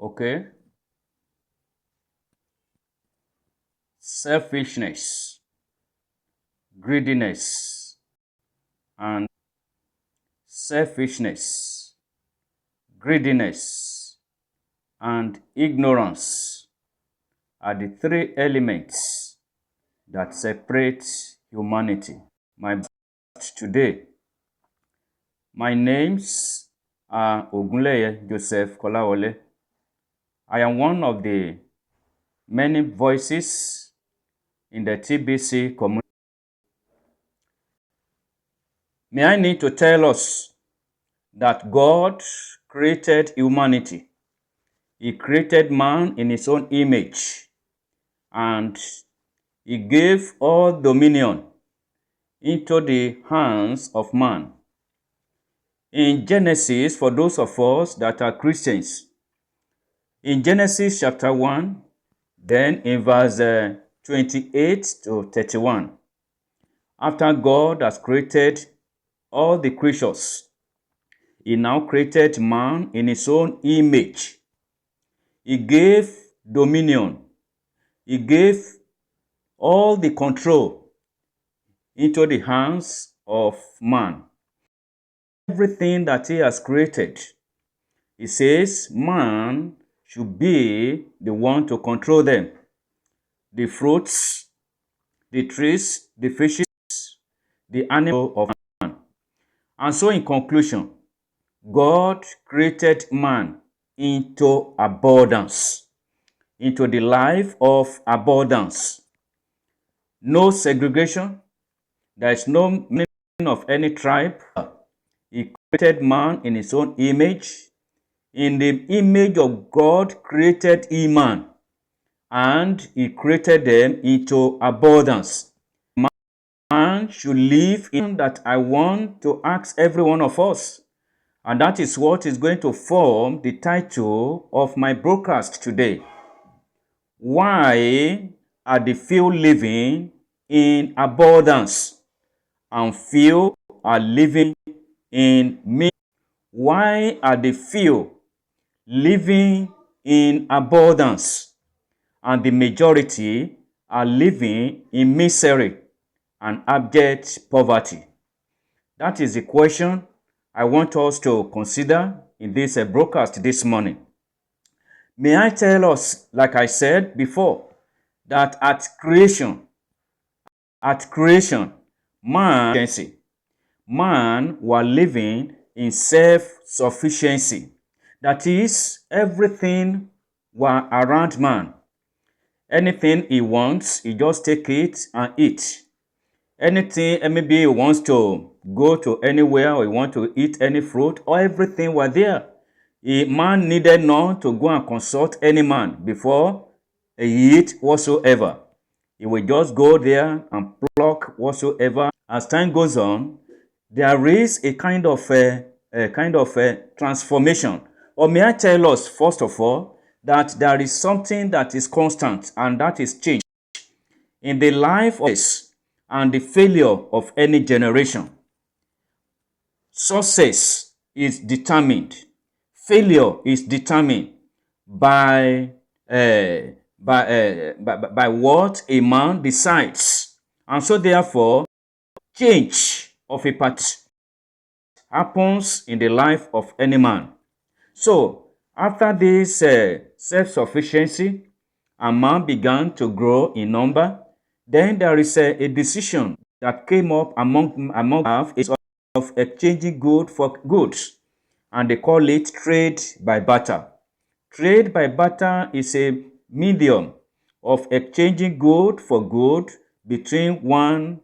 Okay. Selfishness, greediness, and selfishness, greediness, and ignorance are the three elements that separate humanity. My guest today, my names are Ogunleye Joseph Kolawole. I am one of the many voices in the TBC community. May I need to tell us that God created humanity. He created man in his own image, and he gave all dominion into the hands of man. In Genesis, for those of us that are Christians, in Genesis chapter 1, then in verse 28 to 31, after God has created all the creatures, he now created man in his own image. He gave dominion. He gave all the control into the hands of man. Everything that he has created, he says man should be the one to control them. The fruits, the trees, the fishes, the animal of man. And so in conclusion, God created man into abundance, into the life of abundance. No segregation. There is no meaning of any tribe. He created man in his own image. In the image of God created he man, and he created them into abundance. Man should live in that I want to ask every one of us. And that is what is going to form the title of my broadcast today. Why are the few living in abundance and few are living in misery? Why are the few living in abundance and the majority are living in misery and abject poverty? That is the question I want us to consider in this broadcast this morning. May I tell us, like I said before, that at creation, man was living in self-sufficiency. That is, everything was around man. Anything he wants, he just take it and eat. Anything, maybe he wants to go to anywhere or he wants to eat any fruit, or everything was there. A man needed not to go and consult any man before he eat whatsoever. He will just go there and pluck whatsoever. As time goes on, there is a kind of transformation. Or may I tell us, first of all, that there is something that is constant, and that is change in the life of and the failure of any generation. Success is determined. Failure is determined by what a man decides. And so therefore, change of a part happens in the life of any man. So after this self-sufficiency, a man began to grow in number. Then there is a decision that came up among of exchanging good for goods, and they call it trade by barter. Trade by barter is a medium of exchanging good for good between one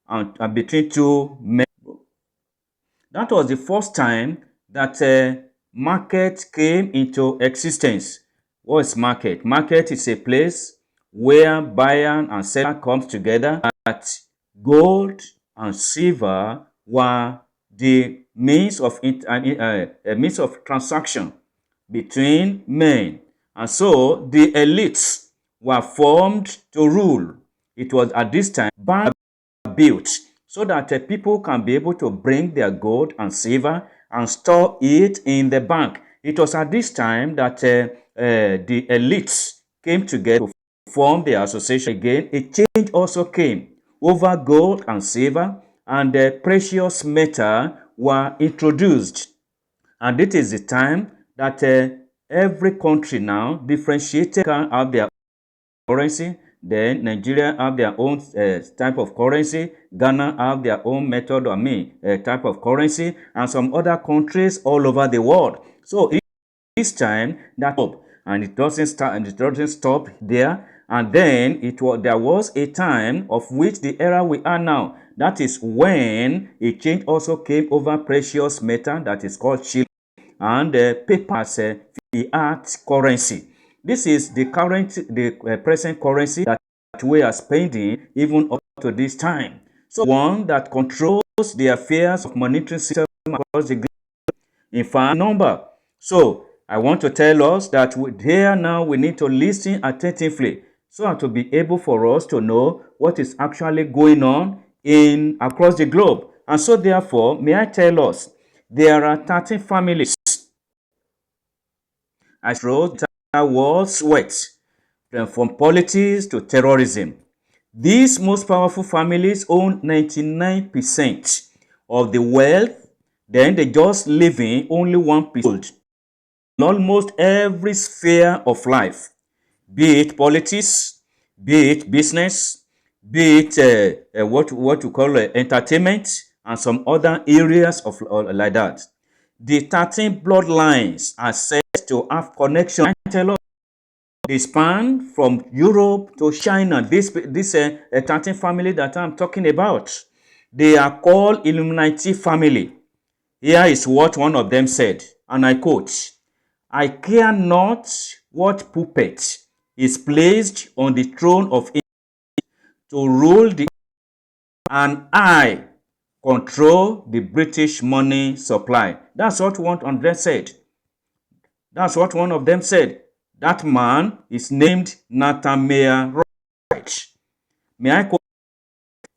and between two men. That was the first time that market came into existence. What is market? Market is a place where buyer and seller comes together. That gold and silver were the means of transaction between men, and so the elites were formed to rule. It was at this time banks were built so that people can be able to bring their gold and silver and store it in the bank. It was at this time that the elites came together to form the association again. A change also came over gold and silver, and precious metal were introduced. And it is the time that every country now differentiated can have their currency. Then Nigeria have their own type of currency. Ghana have their own method, type of currency, and some other countries all over the world. So this time that up, and it doesn't start, and it doesn't stop there. And then there was a time of which the era we are now. That is when a change also came over precious metal that is called shilling, and paper as fiat currency. This is the present currency that we are spending even up to this time. So one that controls the affairs of monetary system across the globe. In fact, number. So I want to tell us that here now we need to listen attentively so as to be able for us to know what is actually going on across the globe. And so therefore, may I tell us, there are 13 families as road wars wet, from politics to terrorism. These most powerful families own 99% of the wealth, then they just living only 1% in almost every sphere of life, be it politics, be it business, be it what you call entertainment, and some other areas of like that. The 13 bloodlines are said to have connection. They span from Europe to China. This 13 family that I'm talking about, they are called Illuminati family. Here is what one of them said, and I quote, "I care not what puppet is placed on the throne of England to rule the, and I control the British money supply." That's what one of them said. That's what one of them said. That man is named Nathaniel Wright. May I quote?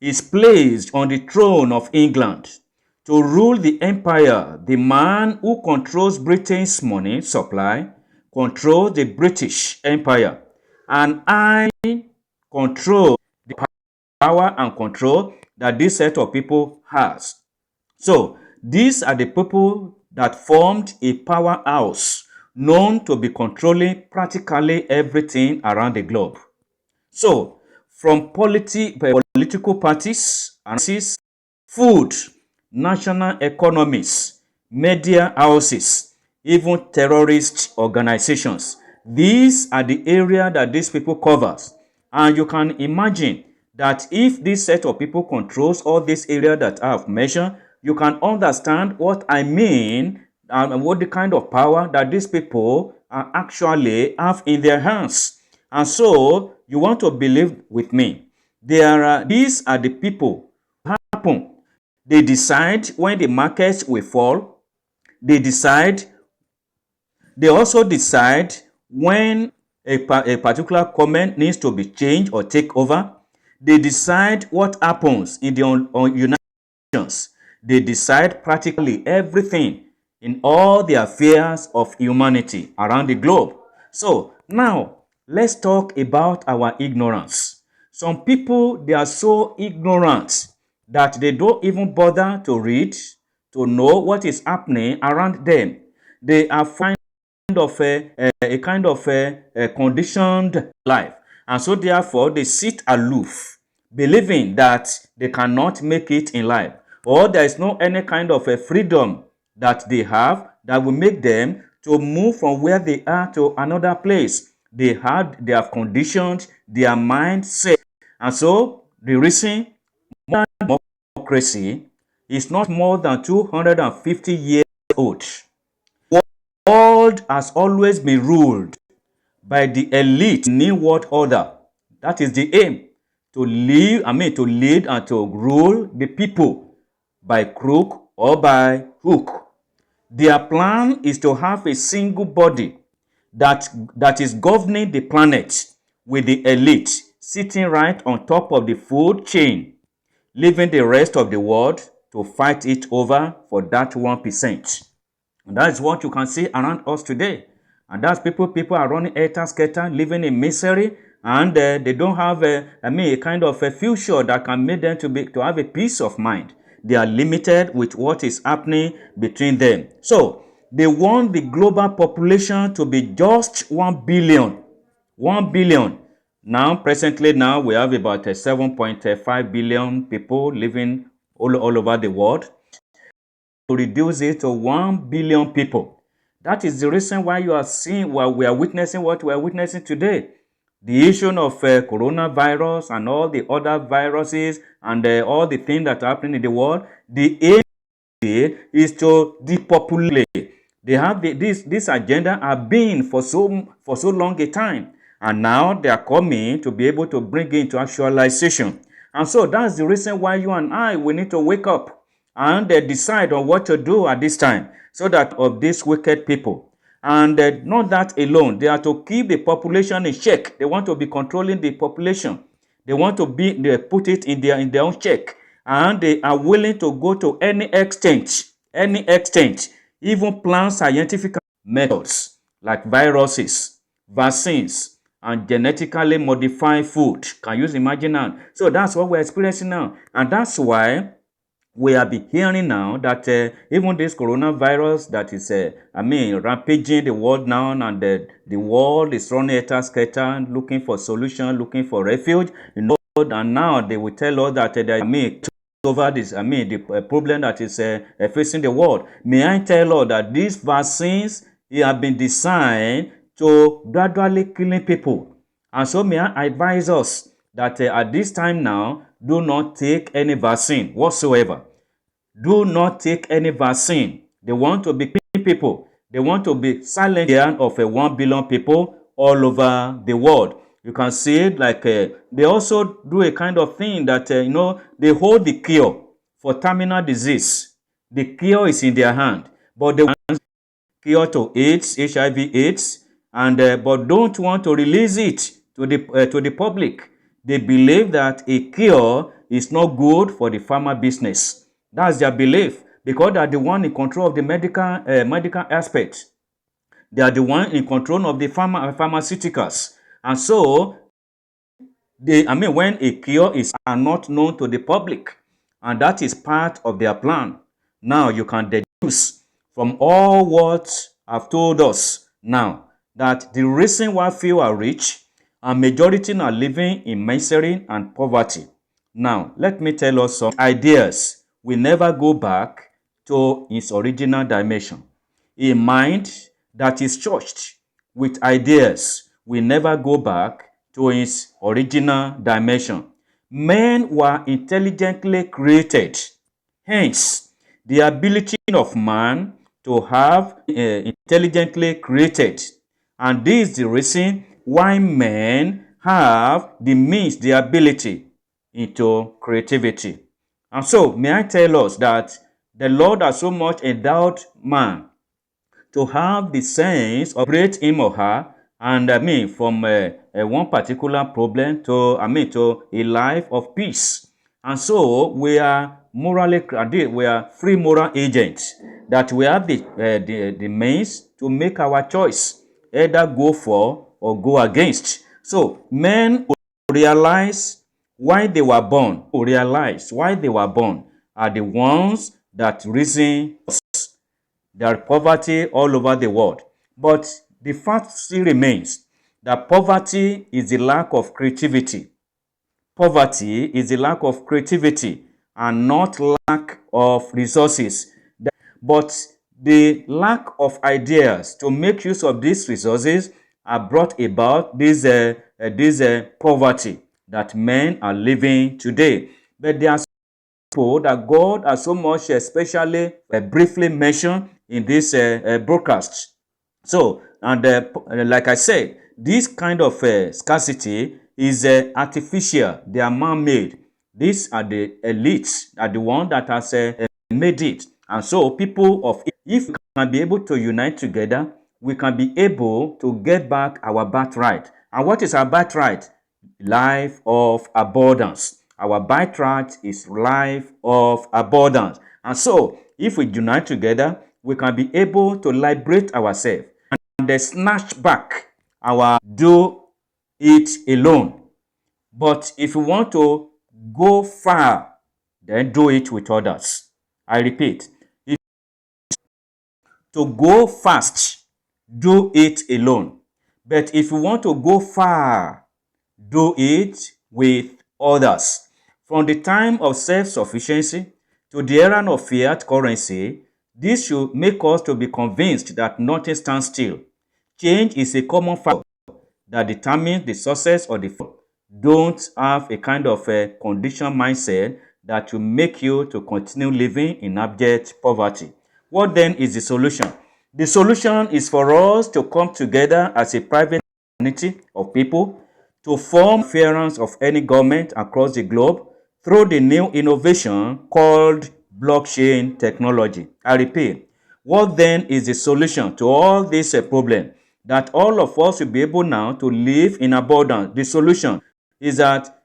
Is placed on the throne of England to rule the empire. The man who controls Britain's money supply controls the British Empire, and I control the power and control that this set of people has. So these are the people that formed a powerhouse known to be controlling practically everything around the globe. So from political parties, food, national economies, media houses, even terrorist organizations. These are the area that these people covers. And you can imagine that if this set of people controls all this area that I have mentioned, you can understand what I mean and what the kind of power that these people actually have in their hands. And so you want to believe with me. These are the people who happen. They decide when the markets will fall. They also decide when a particular comment needs to be changed or take over. They decide what happens in the United Nations. They decide practically everything in all the affairs of humanity around the globe. So now let's talk about our ignorance. Some people, they are so ignorant that they don't even bother to read, to know what is happening around them. They are of a kind of a conditioned life, and so therefore they sit aloof, believing that they cannot make it in life, or there is no any kind of a freedom that they have that will make them to move from where they are to another place. They have conditioned their mindset, and so the reason modern democracy is not more than 250 years old. The world has always been ruled by the elite New World Order. That is the aim, to lead and to rule the people by crook or by hook. Their plan is to have a single body that is governing the planet, with the elite sitting right on top of the food chain, leaving the rest of the world to fight it over for that 1%. And that is what you can see around us today. And that's people are running scatter, living in misery, and they don't have a kind of a future that can make them to have a peace of mind. They are limited with what is happening between them. So they want the global population to be just 1 billion. 1 billion. Now, presently now, we have about 7.5 billion people living all over the world. To reduce it to 1 billion people. That is the reason why you are seeing, why we are witnessing what we are witnessing today. The issue of coronavirus and all the other viruses and all the things that are happening in the world, the aim is to depopulate. They have this agenda have been for so long a time, and now they are coming to be able to bring it into actualization. And so that's the reason why you and I, we need to wake up and decide on what to do at this time, so that of these wicked people. And not that alone, they are to keep the population in check. They want to be controlling the population. They want to they put it in their own check, and they are willing to go to any extent, even plan scientific methods like viruses, vaccines, and genetically modified food. Can you imagine now? So that's what we're experiencing now, and that's why we have been hearing now that even this coronavirus that is, rampaging the world now, and the world is running at scatter, looking for solution, looking for refuge, and now they will tell us that they over this, the problem that is facing the world. May I tell us that these vaccines have been designed to gradually killing people. And so may I advise us that at this time now, do not take any vaccine whatsoever. Do not take any vaccine. They want to be killing people. They want to be silent of 1 billion people all over the world. You can see it like they also do a kind of thing that, they hold the cure for terminal disease. The cure is in their hand, but they want cure to AIDS, HIV/AIDS, and but don't want to release it to the public. They believe that a cure is not good for the pharma business. That's their belief, because they are the one in control of the medical aspect. They are the one in control of the pharmaceuticals. And so when a cure is not known to the public, and that is part of their plan. Now you can deduce from all what I've told us now that the reason why few are rich and majority are living in misery and poverty. Now, let me tell us some ideas will never go back to its original dimension. A mind that is charged with ideas will never go back to its original dimension. Men were intelligently created. Hence, the ability of man to have intelligently created. And this is the reason why men have the means, the ability into creativity. And so, may I tell us that the Lord has so much endowed man to have the sense of create him or her, and from one particular problem to to a life of peace. And so we are we are free moral agents, that we have the means to make our choice, either go for or go against. So men realize why they were born, are the ones that reason there is poverty all over the world. But the fact still remains that poverty is the lack of creativity. Poverty is the lack of creativity and not lack of resources. But the lack of ideas to make use of these resources have brought about this poverty that men are living today. But there are people that God has so much especially briefly mentioned in this broadcast. So, and like I said, this kind of scarcity is artificial. They are man-made. These are the elites, are the one that has made it. And so people of, if we can be able to unite together, we can be able to get back our birthright. And what is our birthright? Life of abundance. Our birthright is life of abundance. And so, if we unite together, we can be able to liberate ourselves and snatch back our do it alone. But if you want to go far, then do it with others. I repeat, if to go fast, do it alone. But if you want to go far, do it with others. From the time of self-sufficiency to the era of fiat currency, this should make us to be convinced that nothing stands still. Change is a common factor that determines the success or the fall. Don't have a kind of a conditioned mindset that will make you to continue living in abject poverty. What then is the solution? The solution is for us to come together as a private community of people to form interference of any government across the globe through the new innovation called blockchain technology. I repeat, what then is the solution to all this problem? That all of us will be able now to live in abundance. The solution is that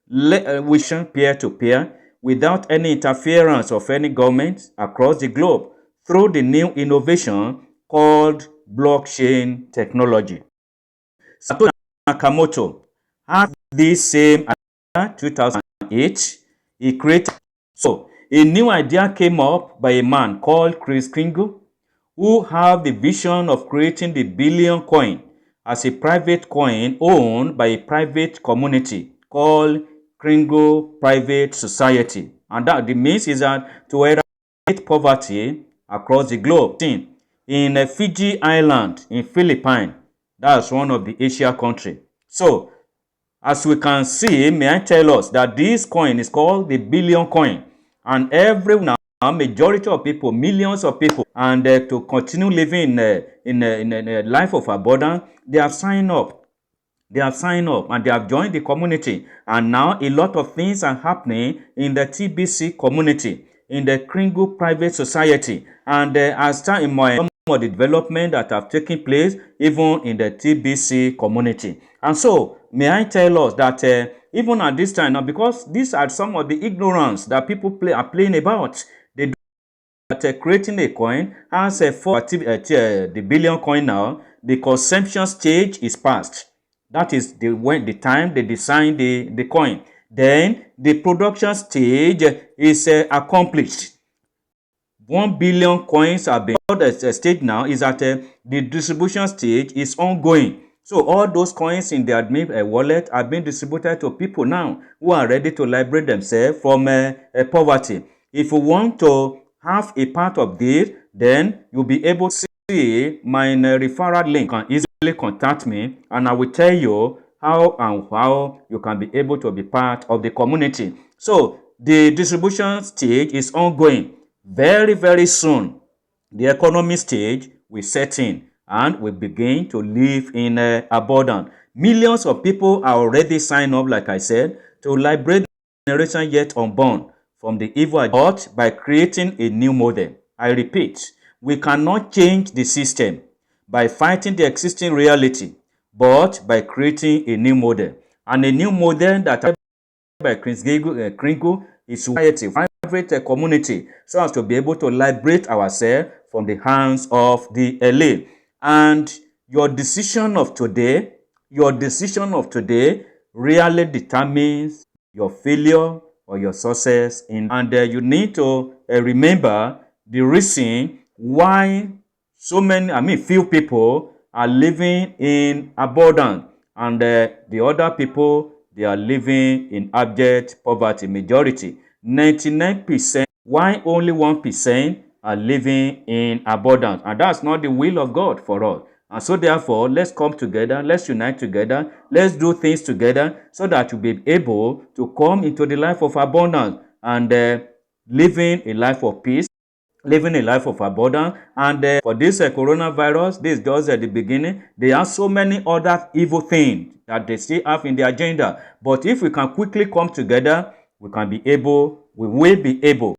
we shall peer-to-peer without any interference of any government across the globe through the new innovation called blockchain technology. Satoshi Nakamoto had this same idea in 2008. He created. So, a new idea came up by a man called Chris Kringle, who have the vision of creating the billion coin as a private coin owned by a private community called Kringle Private Society. And that the means is that to eradicate poverty across the globe. In Fiji Island, in Philippines, that's one of the Asia country. So, as we can see, may I tell us that this coin is called the billion coin. And every now, majority of people, millions of people, and to continue living in a life of abundance, they have signed up. They have signed up and they have joined the community. And now a lot of things are happening in the TBC community, in the Kringle Private Society. And as time in some of the development that have taken place even in the TBC community. And so, may I tell us that even at this time now, because these are some of the ignorance that people are playing about, they do that creating a coin has for the billion coin now, the consumption stage is past. That is the time they design the coin. Then the production stage is accomplished. 1 billion coins are being stage now is at the distribution stage is ongoing. So all those coins in their wallet are being distributed to people now who are ready to liberate themselves from poverty. If you want to have a part of this, then you'll be able to see my referral link. You can easily contact me and I will tell you how you can be able to be part of the community. So the distribution stage is ongoing. Very, very soon, the economy stage will set in and we begin to live in abundance. Millions of people are already signed up, like I said, to liberate the generation yet unborn from the evil agenda by creating a new model. I repeat, we cannot change the system by fighting the existing reality, but by creating a new model. And a new model that by Kringle is society, private community, so as to be able to liberate ourselves from the hands of the elite. And your decision of today really determines your failure or your success. And you need to remember the reason why few people are living in abundance and the other people, they are living in abject poverty. Majority, 99%, why only 1% are living in abundance? And that's not the will of God for us. And so therefore, let's come together, let's unite together, let's do things together so that you'll be able to come into the life of abundance and living a life of peace, living a life of abundance. And for this coronavirus, this is just at the beginning. There are so many other evil things that they still have in the agenda. But if we can quickly come together, we will be able,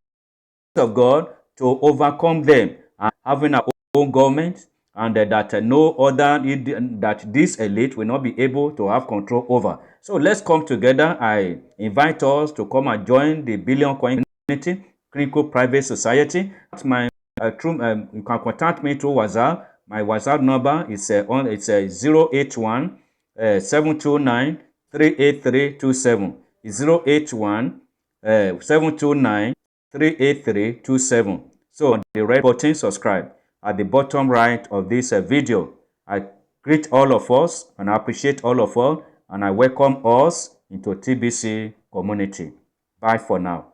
of God, to overcome them and having our own government, and that no other, that this elite will not be able to have control over. So let's come together. I invite us to come and join the Billion Coin Community Kringle Private Society. That's my you can contact me through WhatsApp. My WhatsApp number is 081 729 38327. It's 081 729 38327. So on the red button, subscribe at the bottom right of this video. I greet all of us and I appreciate all of us and I welcome us into TBC community. Bye for now.